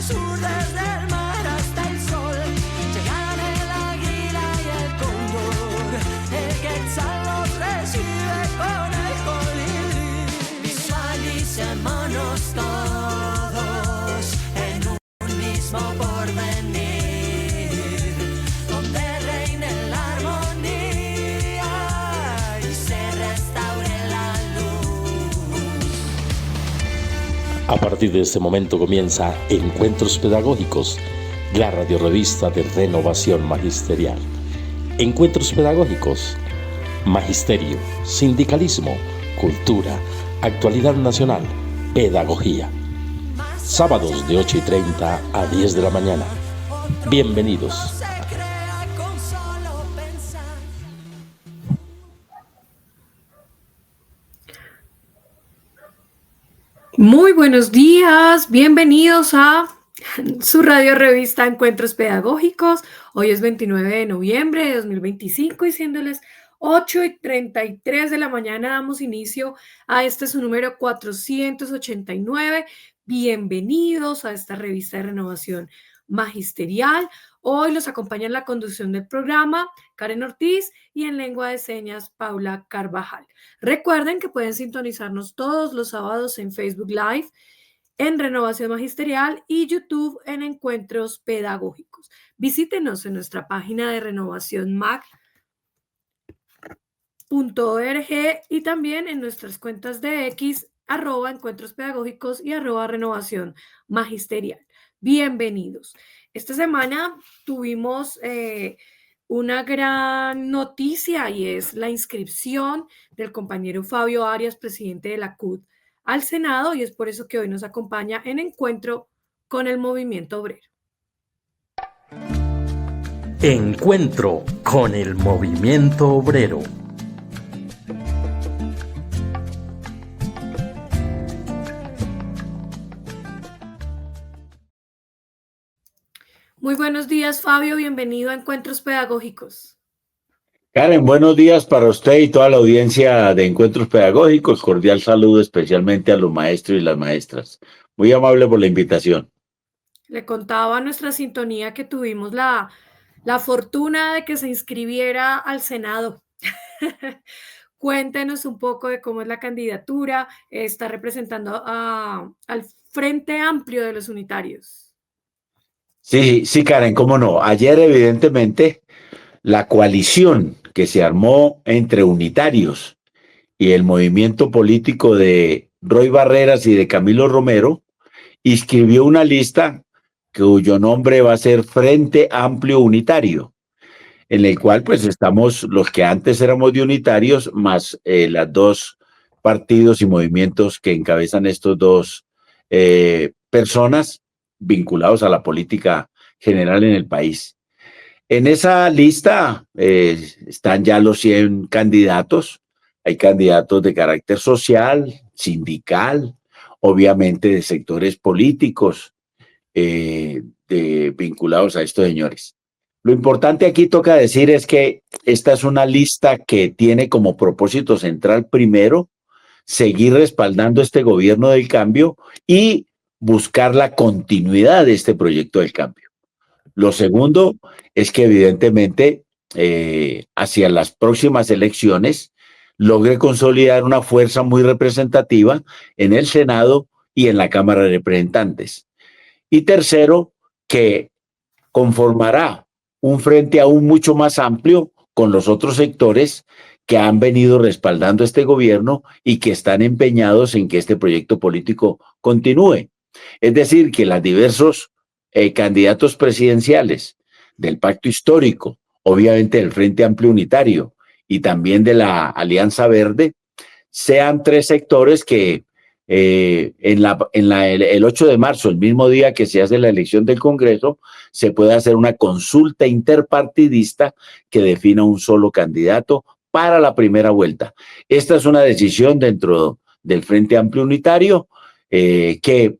sur, desde el mar hasta el sol, llegan el águila y el cóndor, el quetzal los recibe con el colibrí. Visualicémonos todos en un mismo porvenir, donde reine la armonía y se restaure la luz. A partir de este momento comienza Encuentros Pedagógicos, la radiorrevista de Renovación Magisterial. Encuentros Pedagógicos, magisterio, sindicalismo, cultura, actualidad nacional, pedagogía. Sábados de 8:30 a 10 de la mañana. Bienvenidos. Se crea con solo pensar. Muy buenos días, bienvenidos a su radio revista Encuentros Pedagógicos. Hoy es 29 de noviembre de 2025 y siendo las 8:33 de la mañana damos inicio a su número 489. Bienvenidos a esta revista de renovación magisterial. Hoy los acompaña en la conducción del programa Karen Ortiz y en lengua de señas Paula Carvajal. Recuerden que pueden sintonizarnos todos los sábados en Facebook Live, en Renovación Magisterial y YouTube en Encuentros Pedagógicos. Visítenos en nuestra página de renovacionmag.org y también en nuestras cuentas de X, @Encuentros Pedagógicos y @Renovación Magisterial. Bienvenidos. Esta semana tuvimos una gran noticia y es la inscripción del compañero Fabio Arias, presidente de la CUT, al Senado, y es por eso que hoy nos acompaña en encuentro con el movimiento obrero. Encuentro con el movimiento obrero. Muy buenos días, Fabio. Bienvenido a Encuentros Pedagógicos. Karen, buenos días para usted y toda la audiencia de Encuentros Pedagógicos. Cordial saludo especialmente a los maestros y las maestras. Muy amable por la invitación. Le contaba a nuestra sintonía que tuvimos la fortuna de que se inscribiera al Senado. Cuéntenos un poco de cómo es la candidatura. Está representando al Frente Amplio de los Unitarios. Sí, Karen, cómo no. Ayer, evidentemente, la coalición que se armó entre unitarios y el movimiento político de Roy Barreras y de Camilo Romero inscribió una lista cuyo nombre va a ser Frente Amplio Unitario, en el cual pues estamos los que antes éramos de unitarios, más las dos partidos y movimientos que encabezan estos dos personas vinculados a la política general en el país. En esa lista están ya los 100 candidatos. Hay candidatos de carácter social, sindical, obviamente de sectores políticos vinculados a estos señores. Lo importante aquí toca decir es que esta es una lista que tiene como propósito central, primero, seguir respaldando este gobierno del cambio y buscar la continuidad de este proyecto del cambio. Lo segundo es que evidentemente hacia las próximas elecciones logre consolidar una fuerza muy representativa en el Senado y en la Cámara de Representantes. Y tercero, que conformará un frente aún mucho más amplio con los otros sectores que han venido respaldando este gobierno y que están empeñados en que este proyecto político continúe. Es decir, que los diversos candidatos presidenciales del Pacto Histórico, obviamente del Frente Amplio Unitario y también de la Alianza Verde, sean tres sectores que el 8 de marzo, el mismo día que se hace la elección del Congreso, se puede hacer una consulta interpartidista que defina un solo candidato para la primera vuelta. Esta es una decisión dentro del Frente Amplio Unitario que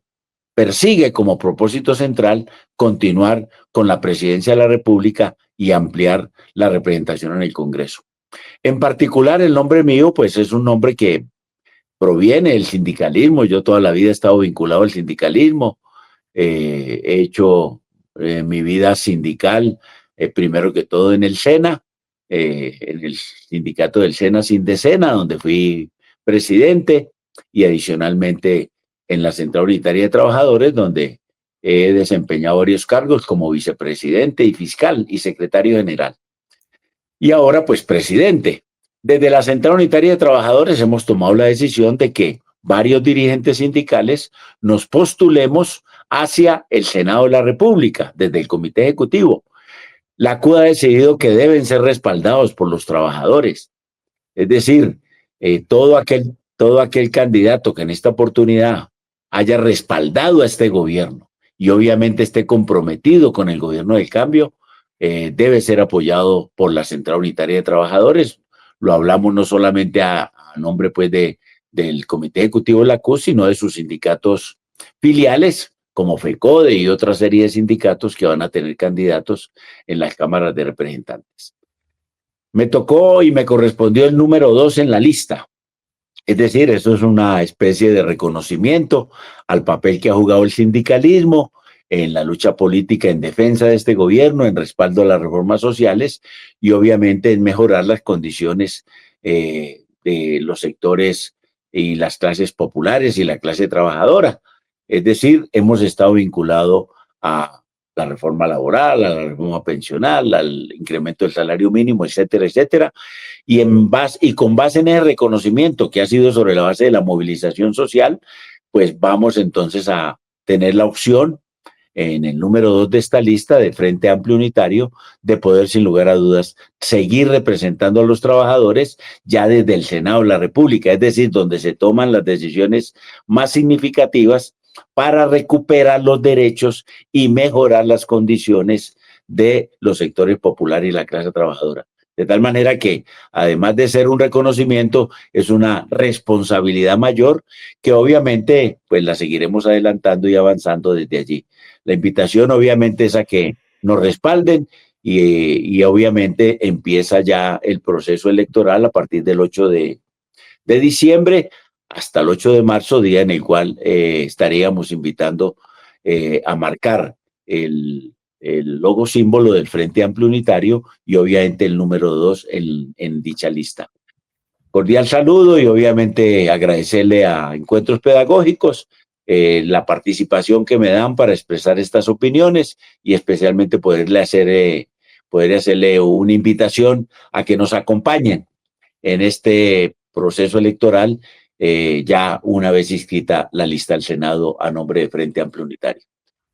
persigue como propósito central continuar con la presidencia de la República y ampliar la representación en el Congreso. En particular, el nombre mío, pues es un nombre que proviene del sindicalismo. Yo toda la vida he estado vinculado al sindicalismo. He hecho mi vida sindical, primero que todo en el SENA, en el sindicato del SENA Sin Decena, donde fui presidente, y adicionalmente en la Central Unitaria de Trabajadores, donde he desempeñado varios cargos como vicepresidente y fiscal y secretario general. Y ahora, pues, presidente. Desde la Central Unitaria de Trabajadores hemos tomado la decisión de que varios dirigentes sindicales nos postulemos hacia el Senado de la República, desde el Comité Ejecutivo. La CUT ha decidido que deben ser respaldados por los trabajadores. Es decir, todo aquel candidato que en esta oportunidad haya respaldado a este gobierno y obviamente esté comprometido con el gobierno del cambio, debe ser apoyado por la Central Unitaria de Trabajadores. Lo hablamos no solamente a nombre pues del Comité Ejecutivo de la CUT, sino de sus sindicatos filiales, como FECODE y otra serie de sindicatos que van a tener candidatos en las cámaras de representantes. Me tocó y me correspondió el número 2 en la lista. Es decir, eso es una especie de reconocimiento al papel que ha jugado el sindicalismo en la lucha política en defensa de este gobierno, en respaldo a las reformas sociales y obviamente en mejorar las condiciones de los sectores y las clases populares y la clase trabajadora. Es decir, hemos estado vinculados a la reforma laboral, a la reforma pensional, al incremento del salario mínimo, etcétera, etcétera. Y con base en ese reconocimiento que ha sido sobre la base de la movilización social, pues vamos entonces a tener la opción en el número 2 de esta lista de Frente Amplio Unitario de poder sin lugar a dudas seguir representando a los trabajadores ya desde el Senado de la República, es decir, donde se toman las decisiones más significativas para recuperar los derechos y mejorar las condiciones de los sectores populares y la clase trabajadora. De tal manera que, además de ser un reconocimiento, es una responsabilidad mayor que obviamente pues la seguiremos adelantando y avanzando desde allí. La invitación obviamente es a que nos respalden y obviamente empieza ya el proceso electoral a partir del 8 de diciembre hasta el 8 de marzo, día en el cual estaríamos invitando a marcar el logo símbolo del Frente Amplio Unitario y obviamente el número 2 en dicha lista. Cordial saludo y obviamente agradecerle a Encuentros Pedagógicos la participación que me dan para expresar estas opiniones y especialmente poder hacerle una invitación a que nos acompañen en este proceso electoral ya una vez inscrita la lista al Senado a nombre de Frente Amplio Unitario.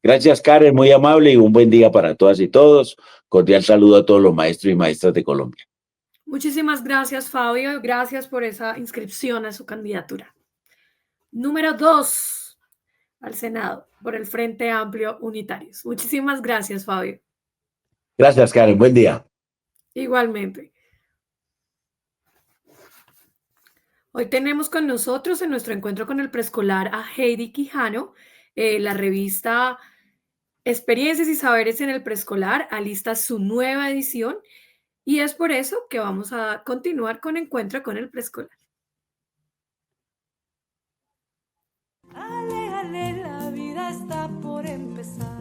Gracias, Karen, muy amable y un buen día para todas y todos. Cordial saludo a todos los maestros y maestras de Colombia. Muchísimas gracias, Fabio. Gracias por esa inscripción a su candidatura. Número 2 al Senado por el Frente Amplio Unitarios. Muchísimas gracias, Fabio. Gracias, Karen. Buen día. Igualmente. Hoy tenemos con nosotros en nuestro encuentro con el preescolar a Heidi Quijano. La revista Experiencias y Saberes en el Preescolar alista su nueva edición y es por eso que vamos a continuar con Encuentro con el Preescolar. Ale, ale, la vida está por empezar.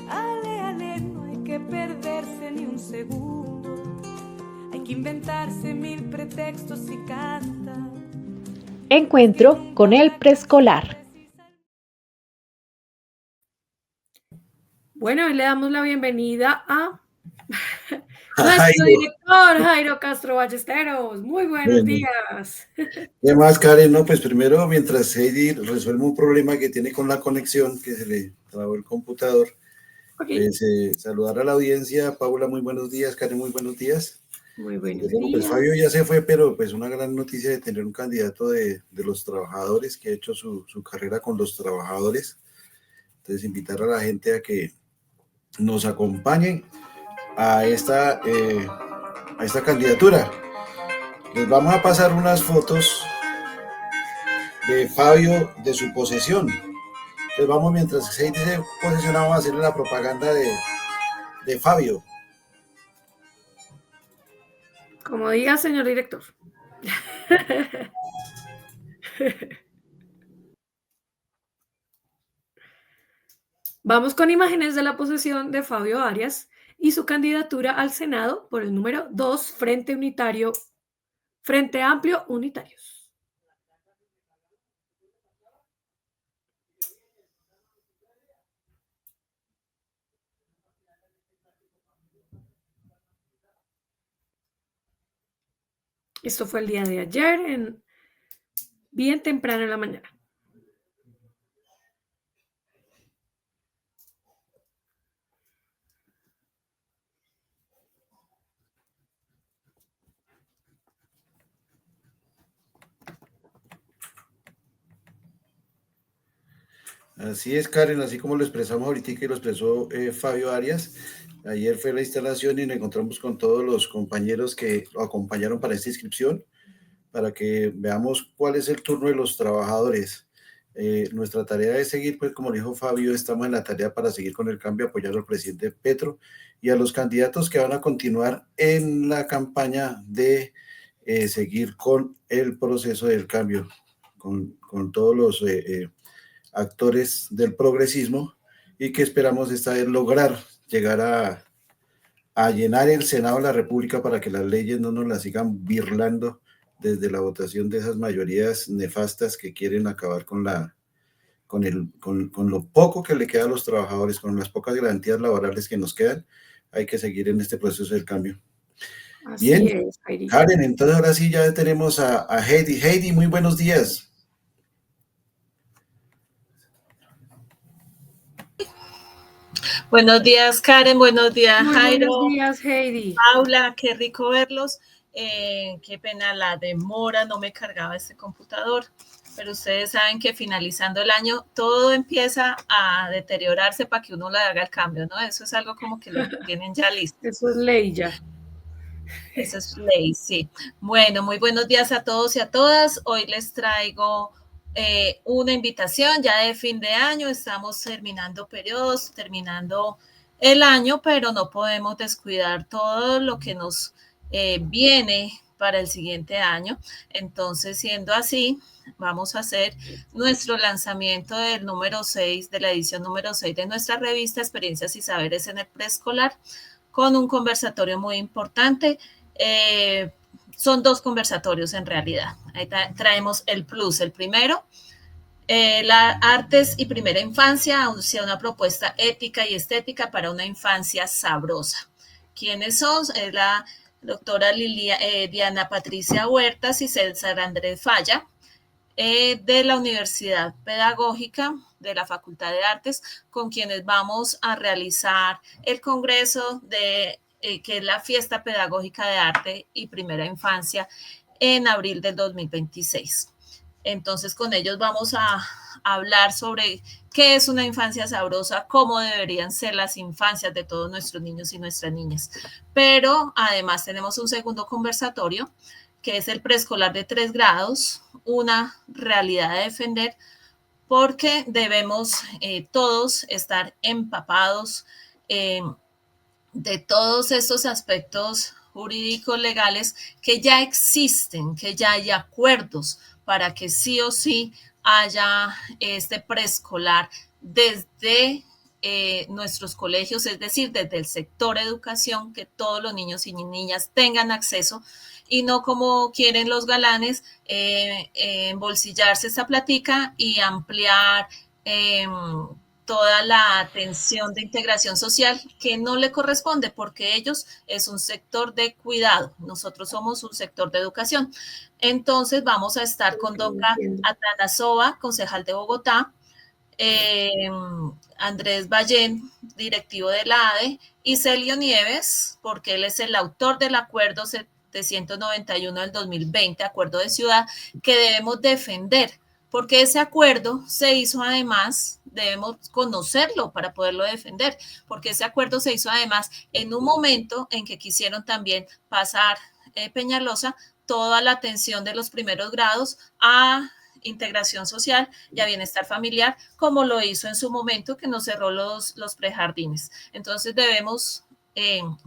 Ale, ale, no hay que perderse ni un segundo. Hay que inventarse mil pretextos y cantar. Encuentro con el preescolar. Bueno, hoy le damos la bienvenida a nuestro director Jairo Castro Ballesteros. Muy buenos días. ¿Qué más, Karen? No, pues primero, mientras Heidi resuelve un problema que tiene con la conexión, que se le trabó el computador, Okay. pues, saludar a la audiencia. Paula, muy buenos días. Karen, muy buenos días. Muy buenos Bueno, días. pues Fabio ya se fue, pero pues una gran noticia de tener un candidato de los trabajadores que ha hecho su carrera con los trabajadores. Entonces, invitar a la gente a que nos acompañen a esta candidatura. Les vamos a pasar unas fotos de Fabio de su posesión. Entonces vamos, mientras Heidi se posesiona, vamos a hacerle la propaganda de Fabio. Como diga, señor director. Vamos con imágenes de la posesión de Fabio Arias y su candidatura al Senado por el número 2, Frente Amplio Unitarios. Esto fue el día de ayer, bien temprano en la mañana. Así es, Karen, así como lo expresamos ahorita y que lo expresó Fabio Arias. Ayer fue la instalación y nos encontramos con todos los compañeros que lo acompañaron para esta inscripción, para que veamos cuál es el turno de los trabajadores. Nuestra tarea es seguir, pues como dijo Fabio, estamos en la tarea para seguir con el cambio, apoyar al presidente Petro y a los candidatos que van a continuar en la campaña de seguir con el proceso del cambio, con todos los actores del progresismo, y que esperamos esta vez lograr llegar a llenar el Senado de la República para que las leyes no nos las sigan birlando desde la votación de esas mayorías nefastas que quieren acabar con lo poco que le queda a los trabajadores, con las pocas garantías laborales que nos quedan. Hay que seguir en este proceso del cambio. Así Bien, es, Heidi. Karen, entonces ahora sí ya tenemos a Heidi. Heidi, muy buenos días. Buenos días, Karen. Buenos días, Muy Jairo. buenos días, Heidi. Paula, qué rico verlos. Qué pena la demora, no me cargaba este computador, pero ustedes saben que finalizando el año todo empieza a deteriorarse para que uno le haga el cambio, ¿no? Eso es algo como que lo tienen ya listo. Eso es ley ya. Eso es ley, sí. Bueno, muy buenos días a todos y a todas. Hoy les traigo una invitación ya de fin de año. Estamos terminando periodos, terminando el año, pero no podemos descuidar todo lo que nos viene para el siguiente año. Entonces, siendo así, vamos a hacer nuestro lanzamiento del número 6, de la edición número 6 de nuestra revista Experiencias y Saberes en el Preescolar, con un conversatorio muy importante. Son dos conversatorios en realidad. Ahí traemos el plus. El primero, las artes y primera infancia, hacia una propuesta ética y estética para una infancia sabrosa. ¿Quiénes son? La doctora Diana Patricia Huertas y César Andrés Falla, de la Universidad Pedagógica de la Facultad de Artes, con quienes vamos a realizar el congreso de que es la Fiesta Pedagógica de Arte y Primera Infancia en abril del 2026. Entonces, con ellos vamos a hablar sobre qué es una infancia sabrosa, cómo deberían ser las infancias de todos nuestros niños y nuestras niñas. Pero además tenemos un segundo conversatorio, que es el preescolar de 3 grados, una realidad a defender, porque debemos todos estar empapados de todos estos aspectos jurídicos legales que ya existen, que ya hay acuerdos para que sí o sí haya este preescolar desde nuestros colegios, es decir, desde el sector educación, que todos los niños y niñas tengan acceso, y no como quieren los galanes, embolsillarse esta platica y ampliar toda la atención de integración social que no le corresponde, porque ellos es un sector de cuidado, nosotros somos un sector de educación. Entonces vamos a estar con Doca Atanasova, concejal de Bogotá, Andrés Ballén, directivo de la ADE, y Celio Nieves, porque él es el autor del acuerdo 791 del 2020, acuerdo de ciudad, que debemos defender, porque ese acuerdo se hizo además, debemos conocerlo para poderlo defender, porque ese acuerdo se hizo además en un momento en que quisieron también pasar Peñalosa toda la atención de los primeros grados a integración social y a bienestar familiar, como lo hizo en su momento que nos cerró los prejardines. Entonces debemos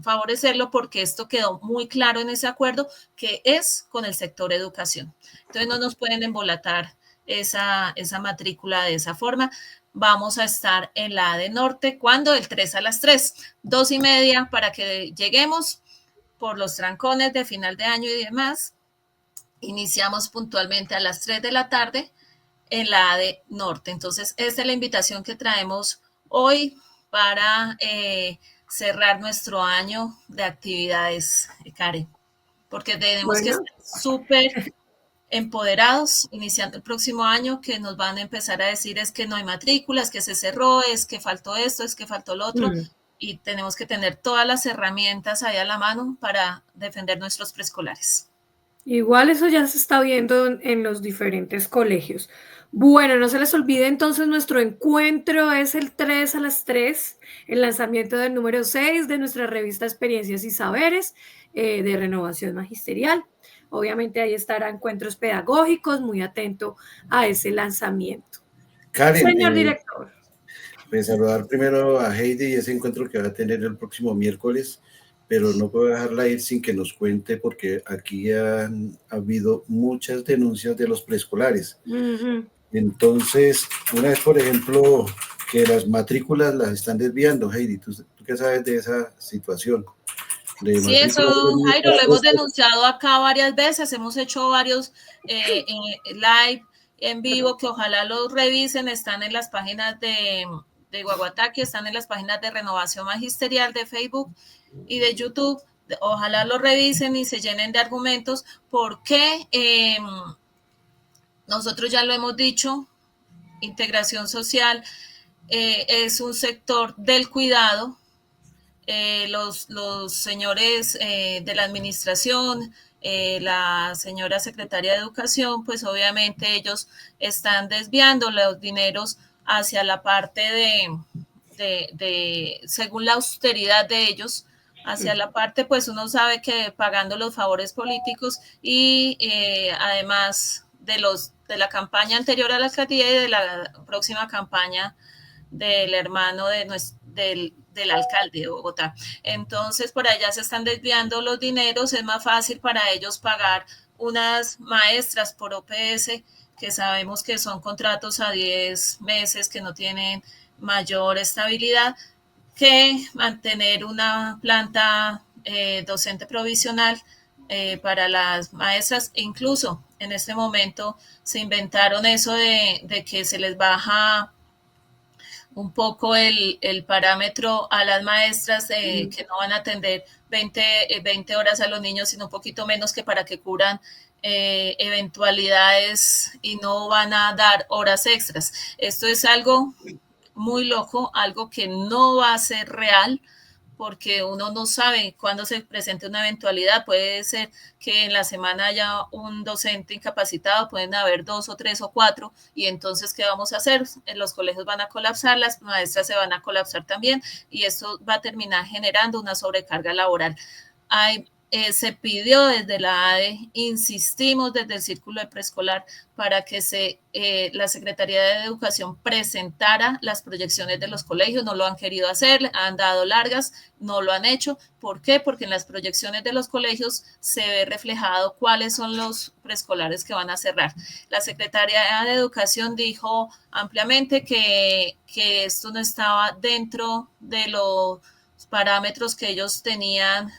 favorecerlo, porque esto quedó muy claro en ese acuerdo, que es con el sector educación. Entonces no nos pueden embolatar esa matrícula de esa forma. vamos a estar en la ADE Norte. ¿Cuándo? El 3 a las 3, 2:30 para que lleguemos por los trancones de final de año y demás. Iniciamos puntualmente a las 3 de la tarde en la ADE Norte. Entonces, esta es la invitación que traemos hoy para cerrar nuestro año de actividades, Karen, porque tenemos que estar súper empoderados iniciando el próximo año, que nos van a empezar a decir es que no hay matrículas, que se cerró, es que faltó esto, es que faltó lo otro, y tenemos que tener todas las herramientas ahí a la mano para defender nuestros preescolares. Igual eso ya se está viendo en los diferentes colegios. Bueno, no se les olvide entonces, nuestro encuentro es el 3 a las 3, el lanzamiento del número 6 de nuestra revista Experiencias y Saberes de Renovación Magisterial. Obviamente ahí estará Encuentros Pedagógicos, muy atento a ese lanzamiento. Karen, Señor director. Pues saludar primero a Heidi y ese encuentro que va a tener el próximo miércoles, pero no puedo dejarla ir sin que nos cuente, porque aquí han habido muchas denuncias de los preescolares. Entonces, una vez, por ejemplo, que las matrículas las están desviando. Heidi, ¿tú qué sabes de esa situación? Sí, eso, Jairo, lo hemos denunciado acá varias veces, hemos hecho varios live en vivo, que ojalá los revisen, están en las páginas de Guaguataque, están en las páginas de Renovación Magisterial de Facebook y de YouTube. Ojalá lo revisen y se llenen de argumentos, porque nosotros ya lo hemos dicho, integración social es un sector del cuidado. Los señores de la administración, la señora secretaria de Educación, pues obviamente ellos están desviando los dineros hacia la parte de según la austeridad de ellos, hacia la parte, pues uno sabe que pagando los favores políticos y además de la campaña anterior a la alcaldía y de la próxima campaña del hermano del alcalde de Bogotá. Entonces, por allá se están desviando los dineros, es más fácil para ellos pagar unas maestras por OPS, que sabemos que son contratos a 10 meses que no tienen mayor estabilidad, que mantener una planta docente provisional para las maestras. E incluso en este momento se inventaron eso de que se les baja un poco el parámetro a las maestras, que no van a atender 20 horas a los niños, sino un poquito menos, que para que cubran eventualidades y no van a dar horas extras. Esto es algo muy loco, algo que no va a ser real, porque uno no sabe cuándo se presente una eventualidad. Puede ser que en la semana haya un docente incapacitado, pueden haber 2 o 3 o 4, y entonces, ¿qué vamos a hacer? Los colegios van a colapsar, las maestras se van a colapsar también, y esto va a terminar generando una sobrecarga laboral. Se pidió desde la ADE, insistimos desde el Círculo de Preescolar, para que la Secretaría de Educación presentara las proyecciones de los colegios. No lo han querido hacer, han dado largas, no lo han hecho. ¿Por qué? Porque en las proyecciones de los colegios se ve reflejado cuáles son los preescolares que van a cerrar. La Secretaría de Educación dijo ampliamente que esto no estaba dentro de los parámetros que ellos tenían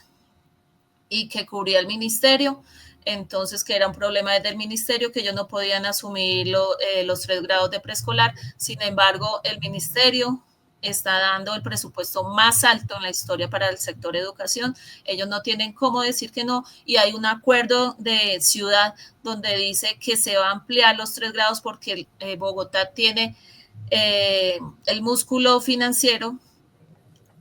y que cubría el ministerio, entonces que era un problema desde el ministerio, que ellos no podían asumir los 3 grados de preescolar. Sin embargo, el ministerio está dando el presupuesto más alto en la historia para el sector educación. Ellos no tienen cómo decir que no, y hay un acuerdo de ciudad donde dice que se va a ampliar los 3 grados, porque Bogotá tiene el músculo financiero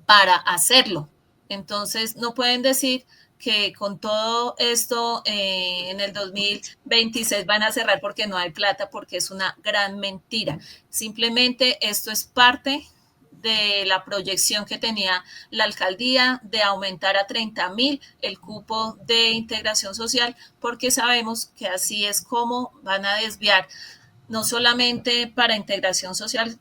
para hacerlo. Entonces, no pueden decir que con todo esto en el 2026 van a cerrar porque no hay plata, porque es una gran mentira. Simplemente esto es parte de la proyección que tenía la alcaldía de aumentar a 30.000 el cupo de integración social, porque sabemos que así es como van a desviar, no solamente para integración social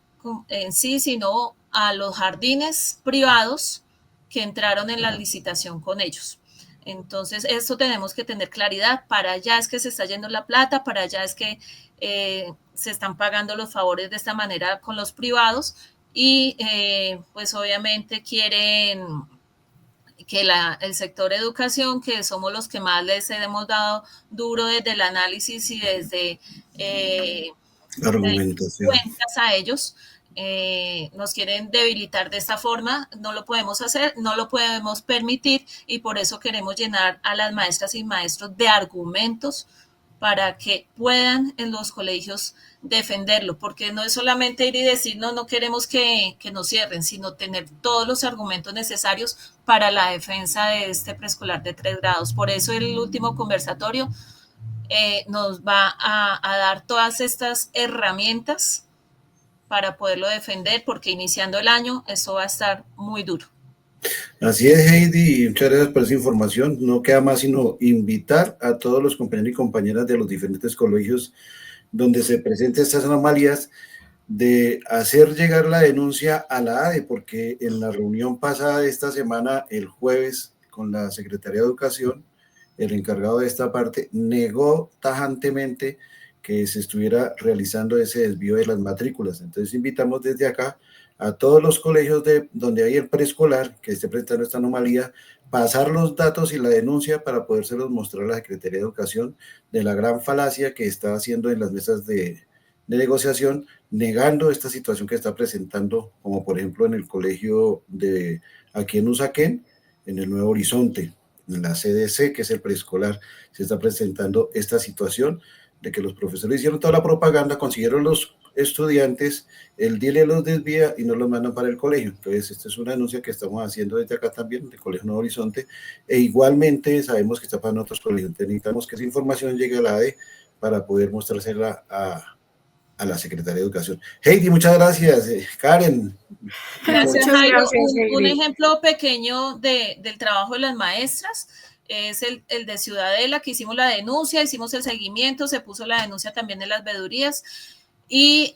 en sí, sino a los jardines privados que entraron en la licitación con ellos. Entonces, esto tenemos que tener claridad. Para allá es que se está yendo la plata, para allá es que se están pagando los favores de esta manera con los privados y pues obviamente quieren que el sector educación, que somos los que más les hemos dado duro desde el análisis y desde la argumentación cuentas a ellos, nos quieren debilitar de esta forma. No lo podemos hacer, no lo podemos permitir, y por eso queremos llenar a las maestras y maestros de argumentos para que puedan en los colegios defenderlo, porque no es solamente ir y decir no queremos que nos cierren, sino tener todos los argumentos necesarios para la defensa de este preescolar de 3 grados. Por eso el último conversatorio nos va a dar todas estas herramientas para poderlo defender, porque iniciando el año eso va a estar muy duro. Así es, Heidi, muchas gracias por esa información. No queda más sino invitar a todos los compañeros y compañeras de los diferentes colegios donde se presenten estas anomalías de hacer llegar la denuncia a la ADE, porque en la reunión pasada de esta semana, el jueves, con la Secretaría de Educación, el encargado de esta parte negó tajantemente que se estuviera realizando ese desvío de las matrículas. Entonces invitamos desde acá a todos los colegios donde hay el preescolar que esté presentando esta anomalía, pasar los datos y la denuncia para podérselos mostrar a la Secretaría de Educación de la gran falacia que está haciendo en las mesas de negociación, negando esta situación que está presentando, como por ejemplo en el colegio de aquí en Usaquén, en el Nuevo Horizonte, en la CDC, que es el preescolar, se está presentando esta situación de que los profesores hicieron toda la propaganda, consiguieron los estudiantes, el DILE los desvía y no los mandan para el colegio. Entonces, esta es una denuncia que estamos haciendo desde acá también, del Colegio Nuevo Horizonte, e igualmente sabemos que está para otros colegios. Entonces, necesitamos que esa información llegue a la ADE para poder mostrársela a la Secretaría de Educación. Heidi, muchas gracias. Karen. Gracias, Jairo. Gracias, Un Heidi. ejemplo pequeño del trabajo de las maestras es el de Ciudadela, que hicimos la denuncia, hicimos el seguimiento, se puso la denuncia también en las veedurías y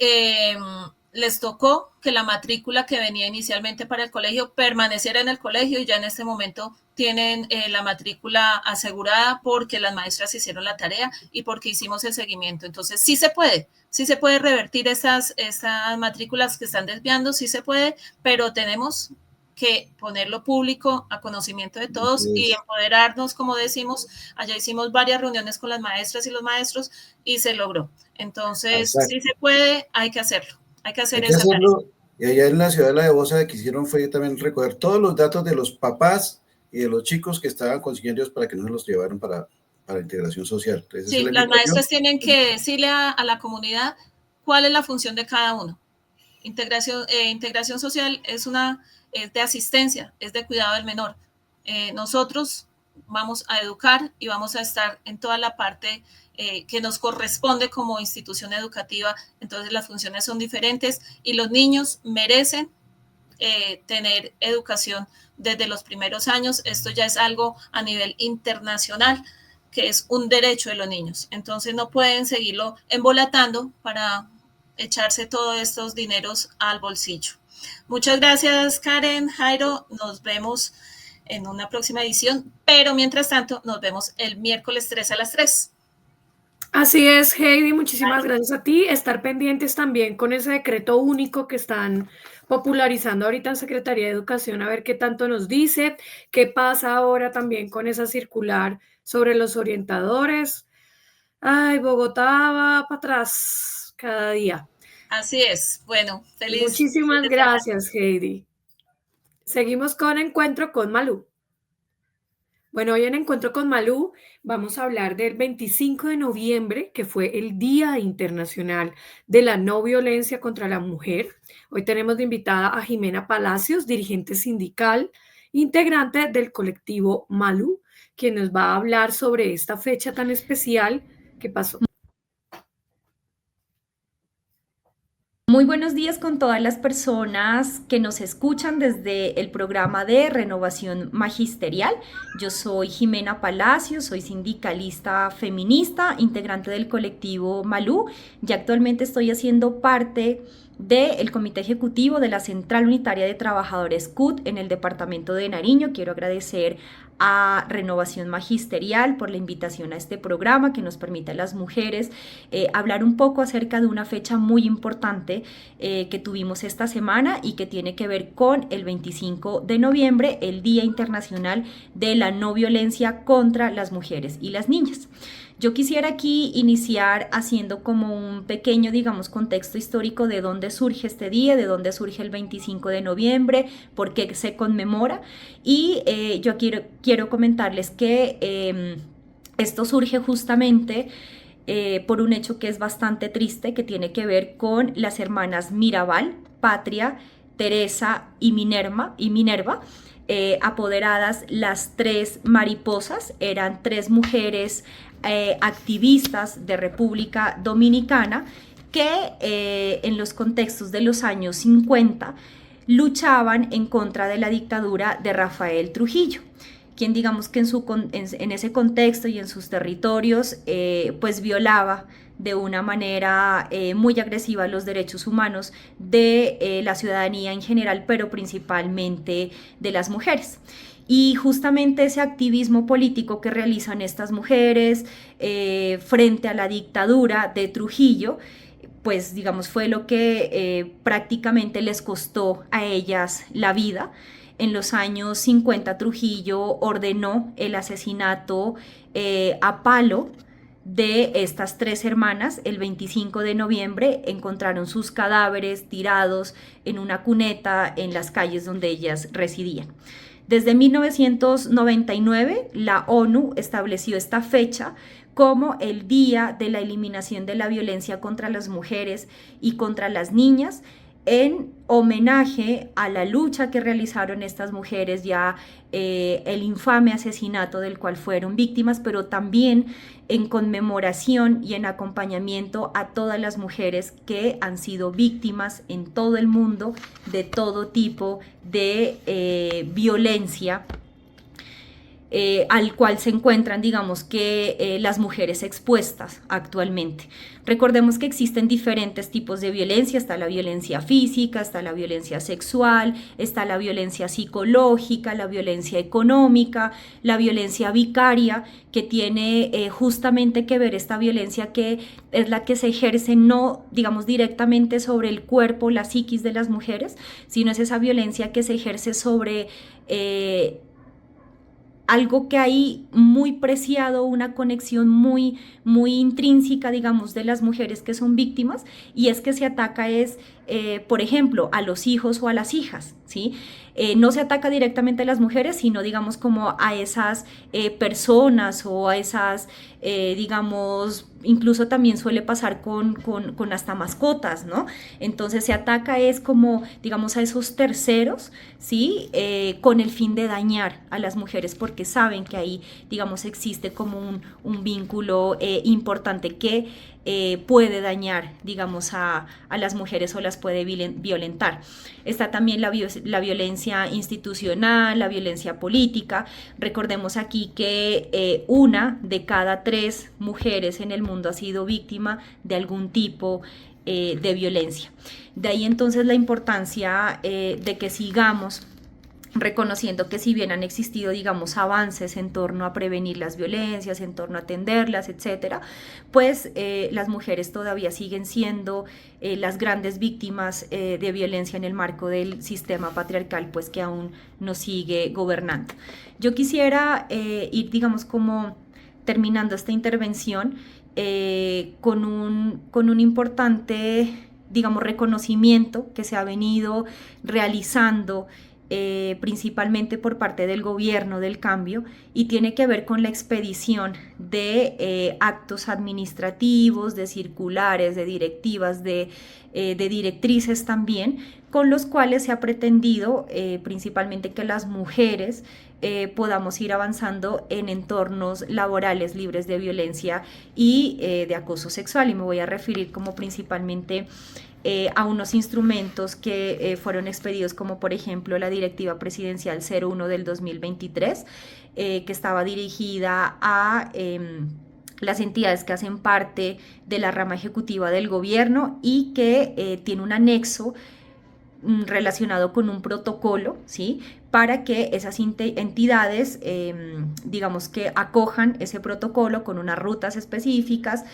les tocó que la matrícula que venía inicialmente para el colegio permaneciera en el colegio, y ya en este momento tienen la matrícula asegurada porque las maestras hicieron la tarea y porque hicimos el seguimiento. Entonces sí se puede revertir esas matrículas que están desviando, sí se puede, pero tenemos que ponerlo público a conocimiento de todos y empoderarnos, como decimos. Allá hicimos varias reuniones con las maestras y los maestros y se logró. Entonces, sí se puede, hay que hacerlo. Hay que hacerlo. Y allá en la ciudad de La de Bosa, que hicieron fue también recoger todos los datos de los papás y de los chicos que estaban consiguiendo ellos para que no se los llevaran para integración social. Entonces, sí, las maestras tienen que decirle a la comunidad cuál es la función de cada uno. Integración social es de asistencia, es de cuidado del menor. Nosotros vamos a educar y vamos a estar en toda la parte que nos corresponde como institución educativa. Entonces las funciones son diferentes y los niños merecen tener educación desde los primeros años. Esto ya es algo a nivel internacional, que es un derecho de los niños. Entonces no pueden seguirlo embolatando para echarse todos estos dineros al bolsillo. Muchas gracias, Karen, Jairo. Nos vemos en una próxima edición, pero mientras tanto nos vemos el miércoles 3 a las 3. Así es, Heidi, muchísimas gracias a ti. Estar pendientes también con ese decreto único que están popularizando ahorita en Secretaría de Educación, a ver qué tanto nos dice, qué pasa ahora también con esa circular sobre los orientadores. Ay, Bogotá va para atrás cada día. Así es. Bueno, feliz. Muchísimas gracias, Heidi. Seguimos con Encuentro con Malú. Bueno, hoy en Encuentro con Malú vamos a hablar del 25 de noviembre, que fue el Día Internacional de la No Violencia contra la Mujer. Hoy tenemos de invitada a Jimena Palacios, dirigente sindical, integrante del colectivo Malú, quien nos va a hablar sobre esta fecha tan especial que pasó. Muy buenos días con todas las personas que nos escuchan desde el programa de Renovación Magisterial. Yo soy Jimena Palacios, soy sindicalista feminista, integrante del colectivo Malú, y actualmente estoy haciendo parte del Comité Ejecutivo de la Central Unitaria de Trabajadores CUT en el departamento de Nariño. Quiero agradecer a Renovación Magisterial por la invitación a este programa que nos permite a las mujeres hablar un poco acerca de una fecha muy importante que tuvimos esta semana y que tiene que ver con el 25 de noviembre, el Día Internacional de la No Violencia contra las Mujeres y las Niñas. Yo quisiera aquí iniciar haciendo como un pequeño, digamos, contexto histórico de dónde surge este día, de dónde surge el 25 de noviembre, por qué se conmemora. Y yo quiero comentarles que esto surge justamente por un hecho que es bastante triste, que tiene que ver con las hermanas Mirabal, Patria, Teresa y Minerva, apoderadas las tres mariposas. Eran tres mujeres activistas de República Dominicana que en los contextos de los años 50 luchaban en contra de la dictadura de Rafael Trujillo, quien digamos que en ese contexto y en sus territorios pues violaba de una manera muy agresiva los derechos humanos de la ciudadanía en general, pero principalmente de las mujeres. Y justamente ese activismo político que realizan estas mujeres frente a la dictadura de Trujillo, pues digamos fue lo que prácticamente les costó a ellas la vida. En los años 50 Trujillo ordenó el asesinato a palo de estas tres hermanas. El 25 de noviembre encontraron sus cadáveres tirados en una cuneta en las calles donde ellas residían. Desde 1999, la ONU estableció esta fecha como el Día de la Eliminación de la Violencia contra las Mujeres y contra las Niñas, en homenaje a la lucha que realizaron estas mujeres, ya el infame asesinato del cual fueron víctimas, pero también en conmemoración y en acompañamiento a todas las mujeres que han sido víctimas en todo el mundo de todo tipo de violencia, al cual se encuentran, digamos que las mujeres expuestas actualmente. Recordemos que existen diferentes tipos de violencia. Está la violencia física, está la violencia sexual, está la violencia psicológica, la violencia económica, la violencia vicaria, que tiene justamente que ver esta violencia que es la que se ejerce no, digamos, directamente sobre el cuerpo, la psiquis de las mujeres, sino es esa violencia que se ejerce sobre algo que hay muy preciado, una conexión muy intrínseca, digamos, de las mujeres que son víctimas, y es que se ataca por ejemplo, a los hijos o a las hijas, ¿sí? No se ataca directamente a las mujeres, sino, digamos, como a esas personas o a esas, digamos, incluso también suele pasar con hasta mascotas, ¿no? Entonces se ataca como, digamos, a esos terceros, ¿sí? Con el fin de dañar a las mujeres, porque saben que ahí, digamos, existe como un vínculo importante que puede dañar, digamos, a las mujeres o las puede violentar. Está también la violencia institucional, la violencia política. Recordemos aquí que 1 de cada 3 mujeres en el mundo ha sido víctima de algún tipo de violencia. De ahí entonces la importancia de que sigamos reconociendo que si bien han existido, digamos, avances en torno a prevenir las violencias, en torno a atenderlas, etcétera, pues las mujeres todavía siguen siendo las grandes víctimas de violencia en el marco del sistema patriarcal, pues que aún nos sigue gobernando. Yo quisiera ir, digamos, como terminando esta intervención con un importante, digamos, reconocimiento que se ha venido realizando principalmente por parte del gobierno del cambio, y tiene que ver con la expedición de actos administrativos, de circulares, de directivas, de directrices también, con los cuales se ha pretendido principalmente que las mujeres podamos ir avanzando en entornos laborales libres de violencia y de acoso sexual, y me voy a referir como principalmente a unos instrumentos que fueron expedidos, como por ejemplo la Directiva Presidencial 01 del 2023, que estaba dirigida a las entidades que hacen parte de la rama ejecutiva del gobierno y que tiene un anexo relacionado con un protocolo, ¿sí? Para que esas entidades, digamos que acojan ese protocolo con unas rutas específicas,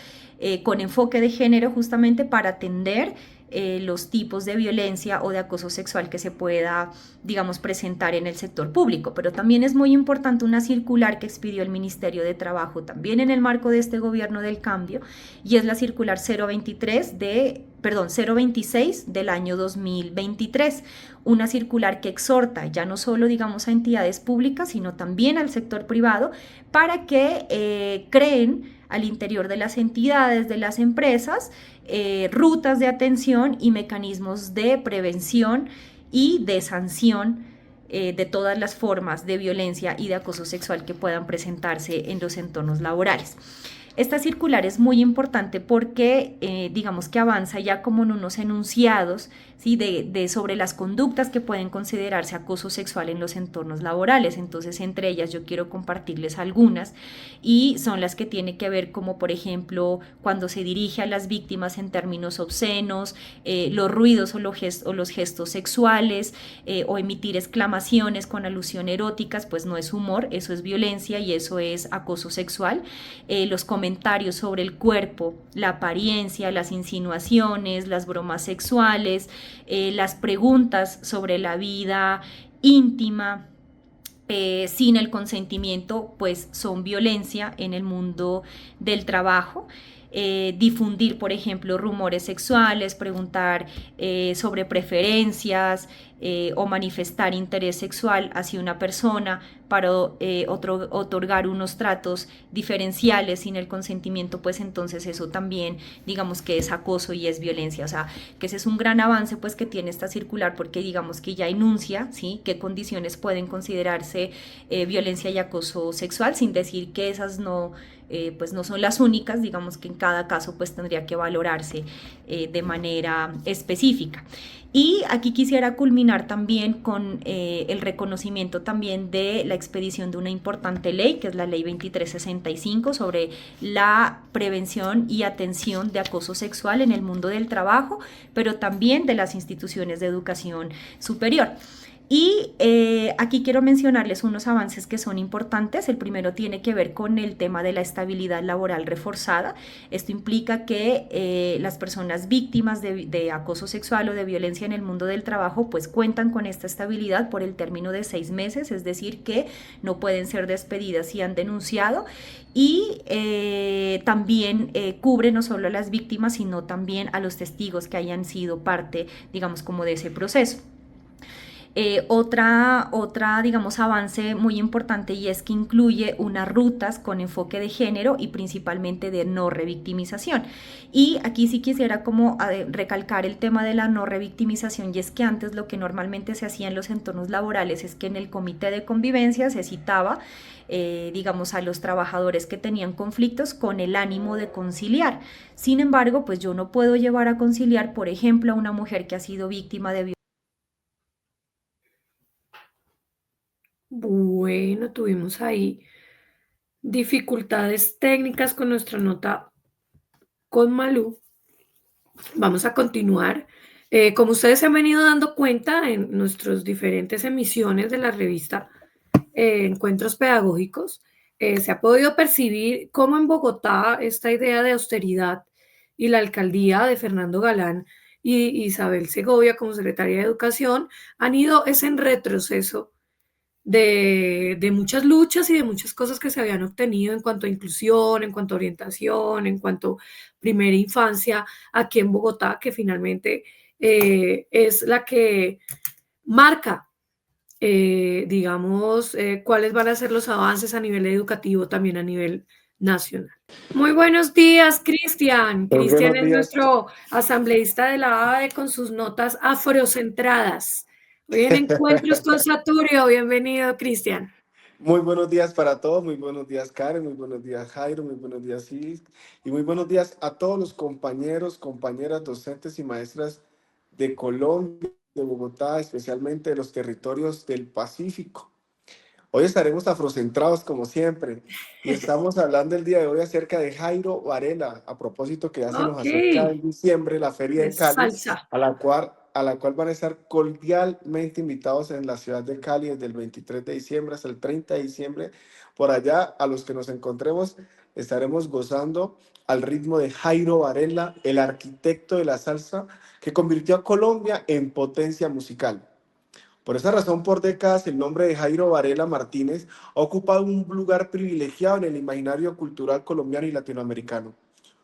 con enfoque de género justamente para atender los tipos de violencia o de acoso sexual que se pueda, digamos, presentar en el sector público. Pero también es muy importante una circular que expidió el Ministerio de Trabajo también en el marco de este gobierno del cambio, y es la circular 026 del año 2023, una circular que exhorta ya no solo, digamos, a entidades públicas, sino también al sector privado para que creen al interior de las entidades, de las empresas, rutas de atención y mecanismos de prevención y de sanción de todas las formas de violencia y de acoso sexual que puedan presentarse en los entornos laborales. Esta circular es muy importante porque digamos que avanza ya como en unos enunciados, ¿sí? sobre las conductas que pueden considerarse acoso sexual en los entornos laborales. Entonces, entre ellas yo quiero compartirles algunas, y son las que tienen que ver como, por ejemplo, cuando se dirige a las víctimas en términos obscenos, los ruidos o los gestos sexuales, o emitir exclamaciones con alusión eróticas, pues no es humor, eso es violencia y eso es acoso sexual. Los comentarios sobre el cuerpo, la apariencia, las insinuaciones, las bromas sexuales, las preguntas sobre la vida íntima, sin el consentimiento, pues son violencia en el mundo del trabajo. Difundir, por ejemplo, rumores sexuales, preguntar sobre preferencias, o manifestar interés sexual hacia una persona para otorgar unos tratos diferenciales sin el consentimiento, pues entonces eso también, digamos que es acoso y es violencia. O sea, que ese es un gran avance pues que tiene esta circular, porque digamos que ya enuncia, ¿sí?, qué condiciones pueden considerarse violencia y acoso sexual, sin decir que esas pues no son las únicas. Digamos que en cada caso pues tendría que valorarse de manera específica. Y aquí quisiera culminar también con el reconocimiento también de la expedición de una importante ley, que es la Ley 2365, sobre la prevención y atención de acoso sexual en el mundo del trabajo, pero también de las instituciones de educación superior. Y aquí quiero mencionarles unos avances que son importantes. El primero tiene que ver con el tema de la estabilidad laboral reforzada. Esto implica que las personas víctimas de acoso sexual o de violencia en el mundo del trabajo pues cuentan con esta estabilidad por el término de 6 meses, es decir, que no pueden ser despedidas si han denunciado, y también cubre no solo a las víctimas, sino también a los testigos que hayan sido parte, digamos, como de ese proceso. Otra, digamos, avance muy importante, y es que incluye unas rutas con enfoque de género y principalmente de no revictimización. Y aquí sí quisiera como recalcar el tema de la no revictimización, y es que antes lo que normalmente se hacía en los entornos laborales es que en el comité de convivencia se citaba, digamos, a los trabajadores que tenían conflictos con el ánimo de conciliar. Sin embargo, pues yo no puedo llevar a conciliar, por ejemplo, a una mujer que ha sido víctima de violencia. Bueno, tuvimos ahí dificultades técnicas con nuestra nota con Malú. Vamos a continuar. Como ustedes se han venido dando cuenta en nuestras diferentes emisiones de la revista Encuentros Pedagógicos, se ha podido percibir cómo en Bogotá esta idea de austeridad y la alcaldía de Fernando Galán y Isabel Segovia como secretaria de Educación han ido en retroceso de muchas luchas y de muchas cosas que se habían obtenido en cuanto a inclusión, en cuanto a orientación, en cuanto a primera infancia aquí en Bogotá, que finalmente es la que marca, digamos, cuáles van a ser los avances a nivel educativo, también a nivel nacional. Muy buenos días, Cristian. Cristian es nuestro asambleísta de la ADE con sus notas afrocentradas. Hoy en Encuentros con Saturio. Bienvenido, Cristian. Muy buenos días para todos, muy buenos días Karen, muy buenos días Jairo, muy buenos días Iris, y muy buenos días a todos los compañeros, compañeras, docentes y maestras de Colombia, de Bogotá, especialmente de los territorios del Pacífico. Hoy estaremos afrocentrados como siempre y estamos hablando el día de hoy acerca de Jairo Varela, a propósito que ya se nos Ok, acerca en diciembre la Feria de de Cali, salsa. a la cual van a estar cordialmente invitados en la ciudad de Cali desde el 23 de diciembre hasta el 30 de diciembre. Por allá, a los que nos encontremos, estaremos gozando al ritmo de Jairo Varela, el arquitecto de la salsa que convirtió a Colombia en potencia musical. Por esa razón, por décadas, el nombre de Jairo Varela Martínez ha ocupado un lugar privilegiado en el imaginario cultural colombiano y latinoamericano.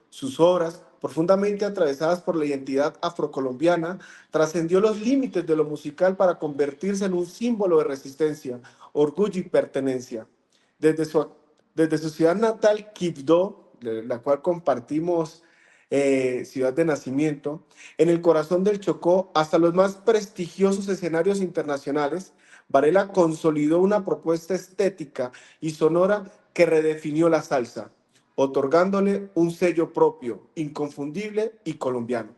Sus obras, profundamente atravesadas por la identidad afrocolombiana, trascendió los límites de lo musical para convertirse en un símbolo de resistencia, orgullo y pertenencia. Desde su, desde su ciudad natal, Quibdó, la cual compartimos ciudad de nacimiento, en el corazón del Chocó, hasta los más prestigiosos escenarios internacionales, Varela consolidó una propuesta estética y sonora que redefinió la salsa, otorgándole un sello propio, inconfundible y colombiano.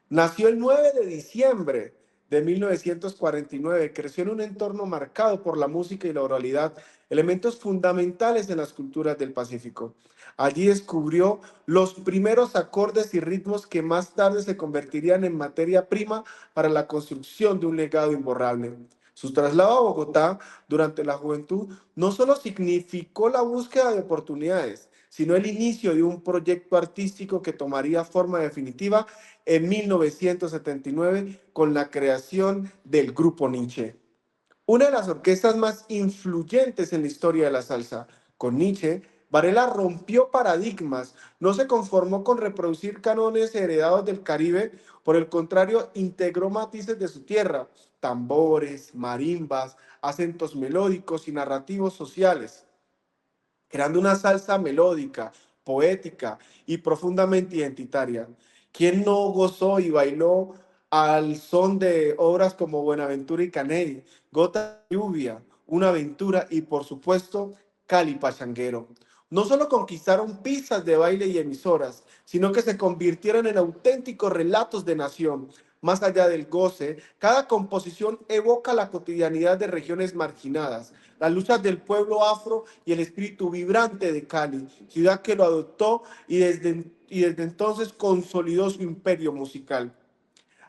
Nació el 9 de diciembre de 1949, creció en un entorno marcado por la música y la oralidad, elementos fundamentales en las culturas del Pacífico. Allí descubrió los primeros acordes y ritmos que más tarde se convertirían en materia prima para la construcción de un legado imborrable. Su traslado a Bogotá durante la juventud no solo significó la búsqueda de oportunidades, sino el inicio de un proyecto artístico que tomaría forma definitiva en 1979 con la creación del Grupo Nietzsche, una de las orquestas más influyentes en la historia de la salsa. Con Nietzsche, Varela rompió paradigmas, no se conformó con reproducir cánones heredados del Caribe, por el contrario, integró matices de su tierra, tambores, marimbas, acentos melódicos y narrativos sociales, creando una salsa melódica, poética y profundamente identitaria. ¿Quién no gozó y bailó al son de obras como Buenaventura y Caney, Gota de Lluvia, Una Aventura y, por supuesto, Cali Pachanguero? No solo conquistaron pistas de baile y emisoras, sino que se convirtieron en auténticos relatos de nación. Más allá del goce, cada composición evoca la cotidianidad de regiones marginadas, las luchas del pueblo afro y el espíritu vibrante de Cali, ciudad que lo adoptó y desde entonces consolidó su imperio musical.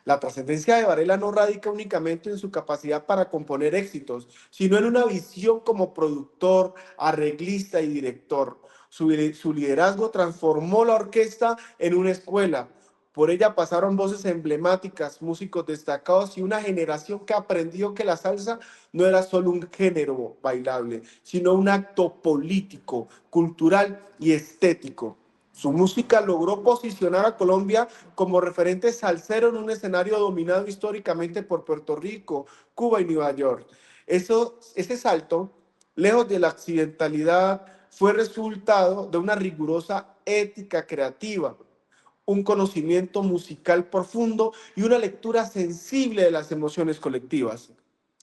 La trascendencia de Varela no radica únicamente en su capacidad para componer éxitos, sino en una visión como productor, arreglista y director. Su liderazgo transformó la orquesta en una escuela. Por ella pasaron voces emblemáticas, músicos destacados y una generación que aprendió que la salsa no era solo un género bailable, sino un acto político, cultural y estético. Su música logró posicionar a Colombia como referente salsero en un escenario dominado históricamente por Puerto Rico, Cuba y Nueva York. Ese salto, lejos de la accidentalidad, fue resultado de una rigurosa ética creativa, un conocimiento musical profundo y una lectura sensible de las emociones colectivas.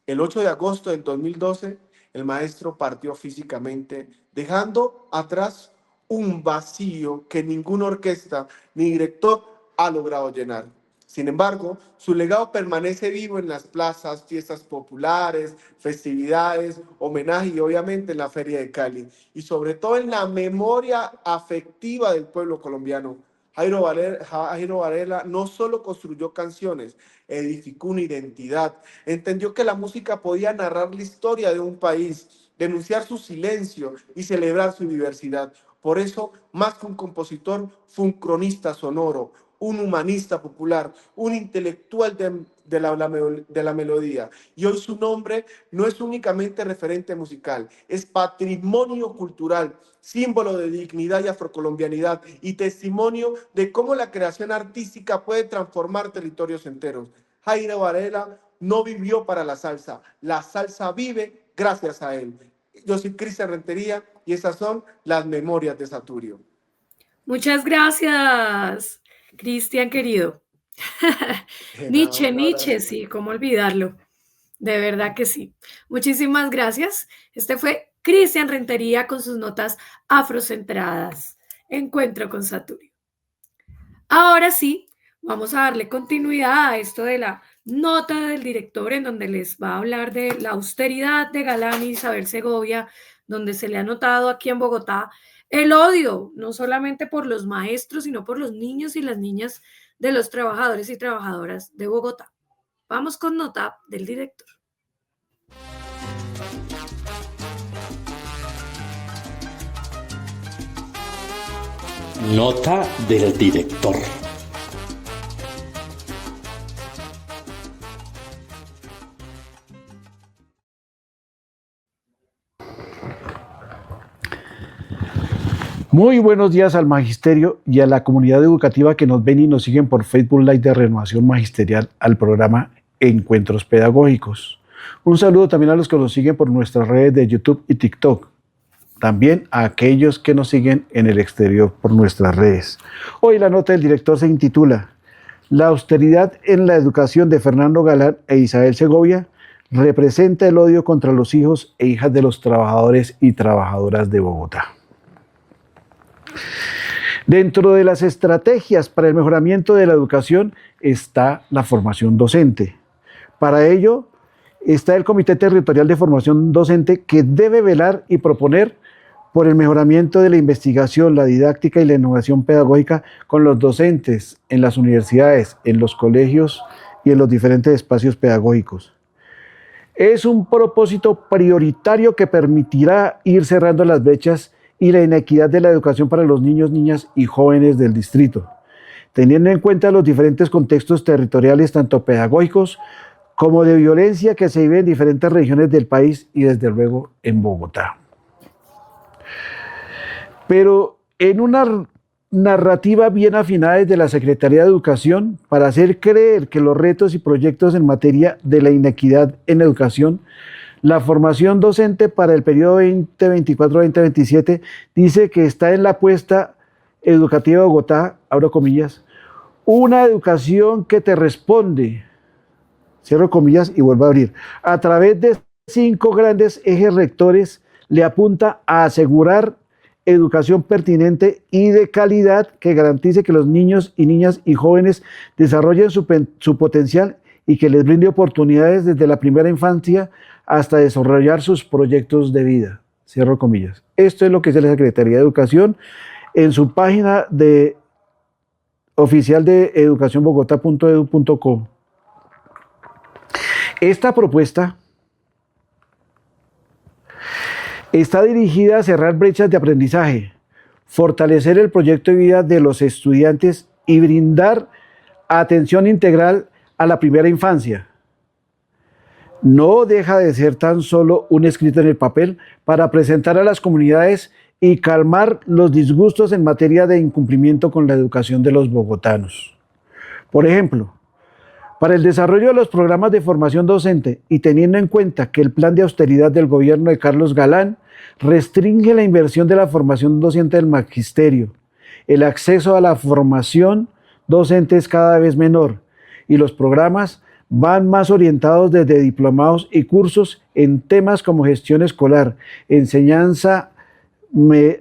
El 8 de agosto del 2012, el maestro partió físicamente, dejando atrás un vacío que ninguna orquesta ni director ha logrado llenar. Sin embargo, su legado permanece vivo en las plazas, fiestas populares, festividades, homenaje y obviamente en la Feria de Cali, y sobre todo en la memoria afectiva del pueblo colombiano. Jairo Varela no solo construyó canciones, edificó una identidad, entendió que la música podía narrar la historia de un país, denunciar su silencio y celebrar su diversidad. Por eso, más que un compositor, fue un cronista sonoro, un humanista popular, un intelectual de la melodía. Y hoy su nombre no es únicamente referente musical, es patrimonio cultural, símbolo de dignidad y afrocolombianidad y testimonio de cómo la creación artística puede transformar territorios enteros. Jairo Varela no vivió para la salsa vive gracias a él. Yo soy Cristian Rentería y esas son las memorias de Saturio. Muchas gracias, Cristian querido. Nietzsche, sí, cómo olvidarlo. De verdad que sí. Muchísimas gracias. Este fue Cristian Rentería con sus notas afrocentradas. Encuentro con Saturio. Ahora sí, vamos a darle continuidad a esto de la nota del director en donde les va a hablar de la austeridad de Galán y Isabel Segovia, donde se le ha notado aquí en Bogotá el odio, no solamente por los maestros, sino por los niños y las niñas de los trabajadores y trabajadoras de Bogotá. Vamos con nota del director. Nota del director. Muy buenos días al magisterio y a la comunidad educativa que nos ven y nos siguen por Facebook Live de Renovación Magisterial al programa Encuentros Pedagógicos. Un saludo también a los que nos siguen por nuestras redes de YouTube y TikTok. También a aquellos que nos siguen en el exterior por nuestras redes. Hoy la nota del director se intitula La austeridad en la educación de Fernando Galán e Isabel Segovia representa el odio contra los hijos e hijas de los trabajadores y trabajadoras de Bogotá. Dentro de las estrategias para el mejoramiento de la educación está la formación docente. Para ello está el Comité Territorial de Formación Docente, que debe velar y proponer por el mejoramiento de la investigación, la didáctica y la innovación pedagógica con los docentes en las universidades, en los colegios y en los diferentes espacios pedagógicos. Es un propósito prioritario que permitirá ir cerrando las brechas y la inequidad de la educación para los niños, niñas y jóvenes del distrito, teniendo en cuenta los diferentes contextos territoriales, tanto pedagógicos como de violencia que se vive en diferentes regiones del país y desde luego en Bogotá. Pero en una narrativa bien afinada desde la Secretaría de Educación para hacer creer que los retos y proyectos en materia de la inequidad en educación, la formación docente para el periodo 2024-2027 dice que está en la apuesta educativa de Bogotá, abro comillas, una educación que te responde, cierro comillas y vuelvo a abrir, a través de 5 grandes ejes rectores, le apunta a asegurar educación pertinente y de calidad que garantice que los niños y niñas y jóvenes desarrollen su potencial y que les brinde oportunidades desde la primera infancia hasta desarrollar sus proyectos de vida. Cierro comillas. Esto es lo que dice la Secretaría de Educación en su página oficial de educacionbogotá.edu.co. Esta propuesta está dirigida a cerrar brechas de aprendizaje, fortalecer el proyecto de vida de los estudiantes y brindar atención integral a la primera infancia. No deja de ser tan solo un escrito en el papel para presentar a las comunidades y calmar los disgustos en materia de incumplimiento con la educación de los bogotanos. Por ejemplo, para el desarrollo de los programas de formación docente y teniendo en cuenta que el plan de austeridad del gobierno de Carlos Galán restringe la inversión de la formación docente del magisterio, el acceso a la formación docente es cada vez menor y los programas van más orientados desde diplomados y cursos en temas como gestión escolar, enseñanza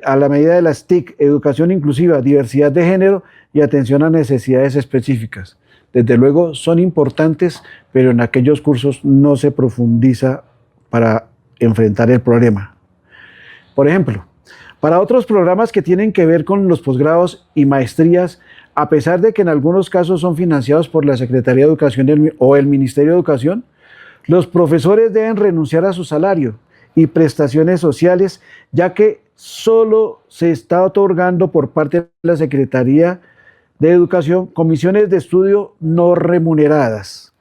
a la medida de las TIC, educación inclusiva, diversidad de género y atención a necesidades específicas. Desde luego son importantes, pero en aquellos cursos no se profundiza para enfrentar el problema. Por ejemplo, para otros programas que tienen que ver con los posgrados y maestrías, a pesar de que en algunos casos son financiados por la Secretaría de Educación o el Ministerio de Educación, los profesores deben renunciar a su salario y prestaciones sociales, ya que solo se está otorgando por parte de la Secretaría de Educación comisiones de estudio no remuneradas.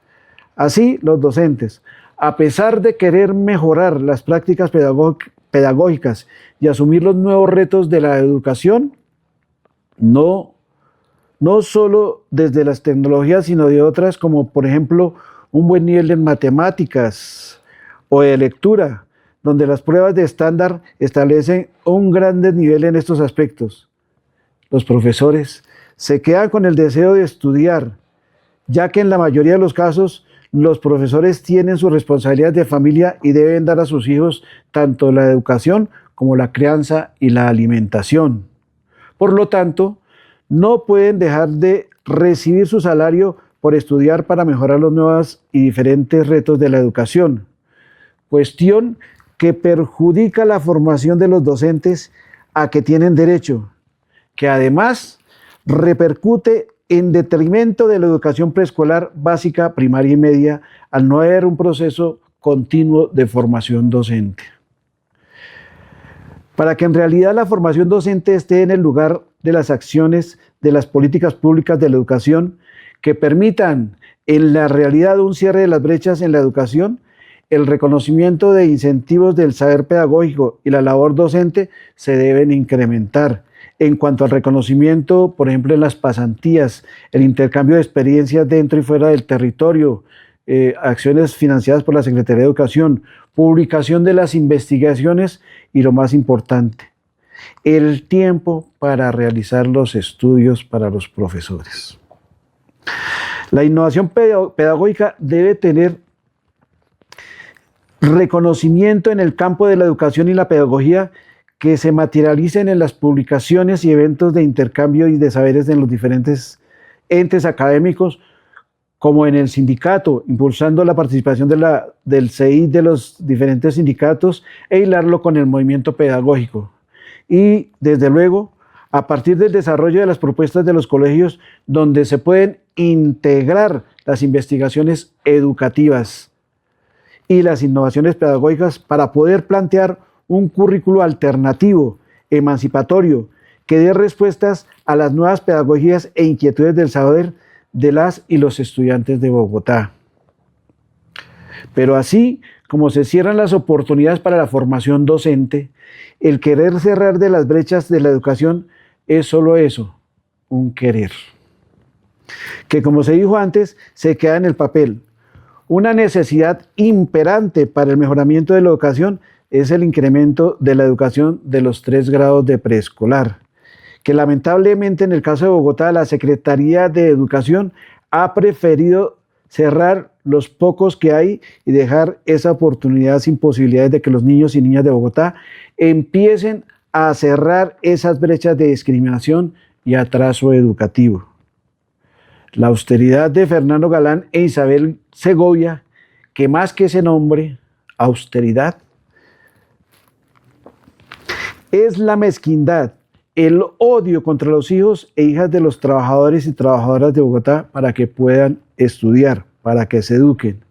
Así, los docentes, a pesar de querer mejorar las prácticas pedagógicas y asumir los nuevos retos de la educación, no solo desde las tecnologías, sino de otras, como por ejemplo un buen nivel en matemáticas o de lectura, donde las pruebas de estándar establecen un gran desnivel en estos aspectos. Los profesores se quedan con el deseo de estudiar, ya que en la mayoría de los casos los profesores tienen sus responsabilidades de familia y deben dar a sus hijos tanto la educación como la crianza y la alimentación. Por lo tanto, no pueden dejar de recibir su salario por estudiar para mejorar los nuevos y diferentes retos de la educación, cuestión que perjudica la formación de los docentes a que tienen derecho, que además repercute en detrimento de la educación preescolar básica, primaria y media, al no haber un proceso continuo de formación docente. Para que en realidad la formación docente esté en el lugar de las acciones de las políticas públicas de la educación que permitan en la realidad un cierre de las brechas en la educación, el reconocimiento de incentivos del saber pedagógico y la labor docente se deben incrementar. En cuanto al reconocimiento, por ejemplo, en las pasantías, el intercambio de experiencias dentro y fuera del territorio, acciones financiadas por la Secretaría de Educación, publicación de las investigaciones y lo más importante, el tiempo para realizar los estudios para los profesores. La innovación pedagógica debe tener reconocimiento en el campo de la educación y la pedagogía que se materialicen en las publicaciones y eventos de intercambio y de saberes en los diferentes entes académicos, como en el sindicato, impulsando la participación del CEI de los diferentes sindicatos e hilarlo con el movimiento pedagógico. Y, desde luego, a partir del desarrollo de las propuestas de los colegios, donde se pueden integrar las investigaciones educativas y las innovaciones pedagógicas para poder plantear un currículo alternativo, emancipatorio, que dé respuestas a las nuevas pedagogías e inquietudes del saber de las y los estudiantes de Bogotá. Pero así como se cierran las oportunidades para la formación docente, el querer cerrar de las brechas de la educación es solo eso, un querer. Que, como se dijo antes, se queda en el papel. Una necesidad imperante para el mejoramiento de la educación es el incremento de la educación de los 3 grados de preescolar, que lamentablemente en el caso de Bogotá la Secretaría de Educación ha preferido cerrar los pocos que hay y dejar esa oportunidad sin posibilidades de que los niños y niñas de Bogotá empiecen a cerrar esas brechas de discriminación y atraso educativo. La austeridad de Fernando Galán e Isabel Segovia, que más que ese nombre, austeridad, es la mezquindad, el odio contra los hijos e hijas de los trabajadores y trabajadoras de Bogotá para que puedan estudiar, para que se eduquen.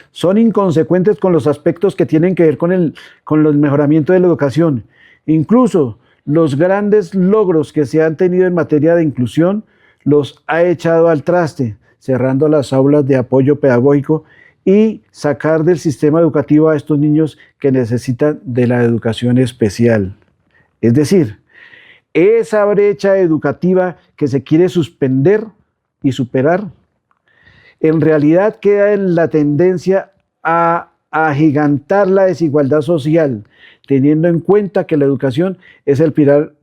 Son inconsecuentes con los aspectos que tienen que ver con el mejoramiento de la educación. Incluso los grandes logros que se han tenido en materia de inclusión los ha echado al traste, cerrando las aulas de apoyo pedagógico y sacar del sistema educativo a estos niños que necesitan de la educación especial. Es decir, esa brecha educativa que se quiere suspender y superar, en realidad queda en la tendencia a agigantar la desigualdad social, teniendo en cuenta que la educación es el pilar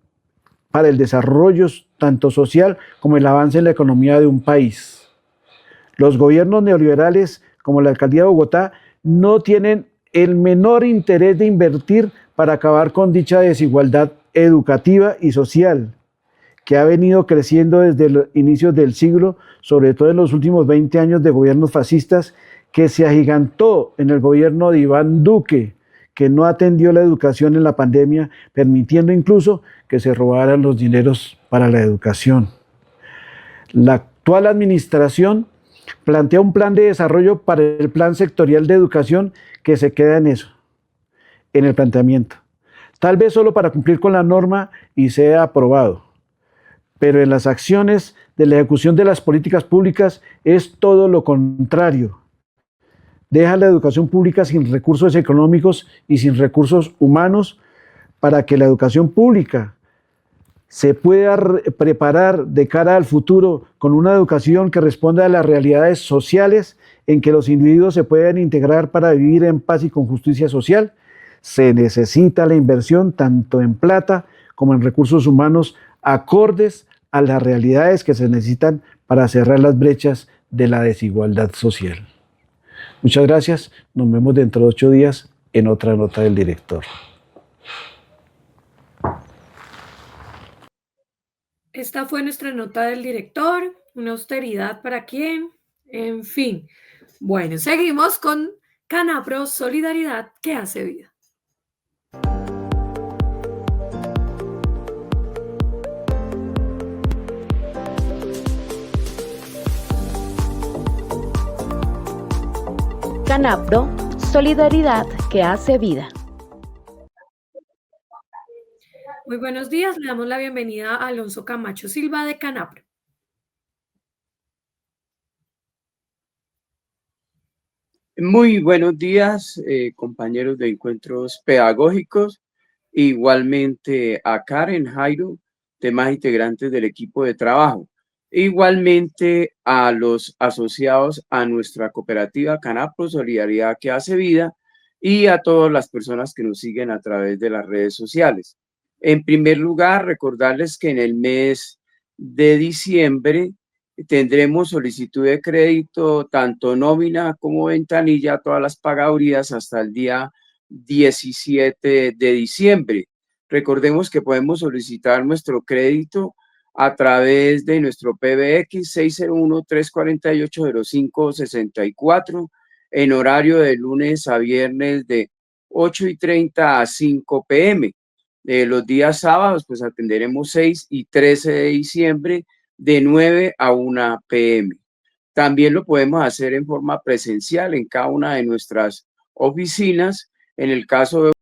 para el desarrollo tanto social como el avance en la economía de un país. Los gobiernos neoliberales, como la Alcaldía de Bogotá, no tienen el menor interés de invertir para acabar con dicha desigualdad educativa y social, que ha venido creciendo desde los inicios del siglo, sobre todo en los últimos 20 años de gobiernos fascistas, que se agigantó en el gobierno de Iván Duque, que no atendió la educación en la pandemia, permitiendo incluso que se robaran los dineros para la educación. La actual administración plantea un plan de desarrollo para el plan sectorial de educación que se queda en eso, en el planteamiento. Tal vez solo para cumplir con la norma y sea aprobado, pero en las acciones de la ejecución de las políticas públicas es todo lo contrario. Deja la educación pública sin recursos económicos y sin recursos humanos para que la educación pública se pueda preparar de cara al futuro con una educación que responda a las realidades sociales en que los individuos se puedan integrar para vivir en paz y con justicia social. Se necesita la inversión tanto en plata como en recursos humanos acordes a las realidades que se necesitan para cerrar las brechas de la desigualdad social. Muchas gracias. Nos vemos dentro de 8 días en otra nota del director. Esta fue nuestra nota del director. ¿Una austeridad para quién? En fin. Bueno, seguimos con Canapro, solidaridad que hace vida. Canapro, solidaridad que hace vida. Muy buenos días, le damos la bienvenida a Alonso Camacho Silva de Canapro. Muy buenos días, compañeros de encuentros pedagógicos. Igualmente a Karen, Jairo, demás integrantes del equipo de trabajo. Igualmente a los asociados a nuestra cooperativa Canapro, Solidaridad que hace vida, y a todas las personas que nos siguen a través de las redes sociales. En primer lugar, recordarles que en el mes de diciembre tendremos solicitud de crédito, tanto nómina como ventanilla, todas las pagadurías hasta el día 17 de diciembre. Recordemos que podemos solicitar nuestro crédito a través de nuestro PBX 601-348-0564 en horario de lunes a viernes de 8:30 a 5 p.m. Los días sábados pues atenderemos 6 y 13 de diciembre de 9 a 1 p.m. También lo podemos hacer en forma presencial en cada una de nuestras oficinas. En el caso de